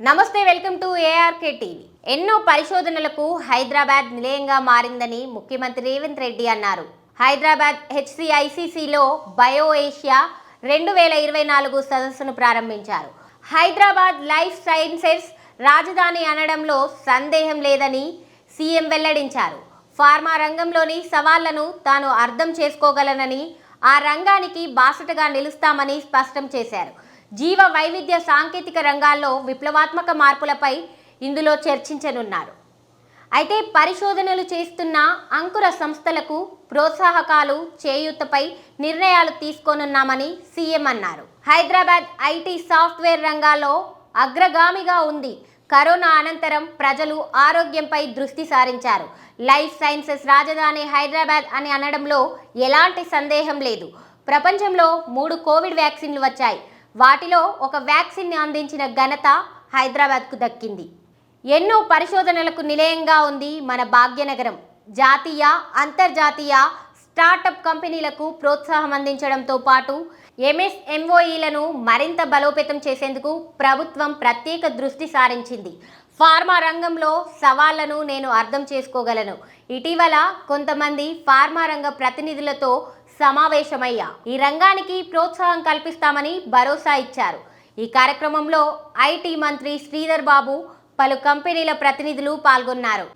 నమస్తే, welcome to ARK TV. ఎన్నో పరిశోధనలకు హైదరాబాద్ నిలయంగా మారిందని ముఖ్యమంత్రి రేవంత్ రెడ్డి అన్నారు. హైదరాబాద్ హెచ్సిఐసిసిలో బయో ఏషియా 2024 సదస్సును ప్రారంభించారు. హైదరాబాద్ లైఫ్ సైన్సెస్ రాజధాని అనడంలో సందేహం లేదని సీఎం వెల్లడించారు. ఫార్మా రంగంలోని సవాళ్లను తాను అర్థం చేసుకోగలనని, ఆ రంగానికి బాసటగా నిలుస్తామని స్పష్టం చేశారు. జీవ వైవిధ్య సాంకేతిక రంగాల్లో విప్లవాత్మక మార్పులపై ఇందులో చర్చించనున్నారు. అయితే పరిశోధనలు చేస్తున్న అంకుర సంస్థలకు ప్రోత్సాహకాలు, చేయూతపై నిర్ణయాలు తీసుకోనున్నామని సీఎం అన్నారు. హైదరాబాద్ ఐటీ సాఫ్ట్వేర్ రంగాల్లో అగ్రగామిగా ఉంది. కరోనా అనంతరం ప్రజలు ఆరోగ్యంపై దృష్టి సారించారు. లైఫ్ సైన్సెస్ రాజధాని హైదరాబాద్ అని అనడంలో ఎలాంటి సందేహం లేదు. ప్రపంచంలో 3 కోవిడ్ వ్యాక్సిన్లు వచ్చాయి. వాటిలో ఒక వ్యాక్సిన్ని అందించిన ఘనత హైదరాబాద్కు దక్కింది. ఎన్నో పరిశోధనలకు నిలయంగా ఉంది మన భాగ్యనగరం. జాతీయ, అంతర్జాతీయ స్టార్టప్ కంపెనీలకు ప్రోత్సాహం అందించడంతో పాటు ఎంఎస్ఎంఓఈలను మరింత బలోపేతం చేసేందుకు ప్రభుత్వం ప్రత్యేక దృష్టి సారించింది. ఫార్మా రంగంలో సవాళ్లను నేను అర్థం చేసుకోగలను. ఇటీవల కొంతమంది ఫార్మా రంగ ప్రతినిధులతో సమావేశమయ్యా. ఈ రంగానికి ప్రోత్సాహం కల్పిస్తామని భరోసా ఇచ్చారు. ఈ కార్యక్రమంలో ఐటీ మంత్రి శ్రీధర్ బాబు, పలు కంపెనీల ప్రతినిధులు పాల్గొన్నారు.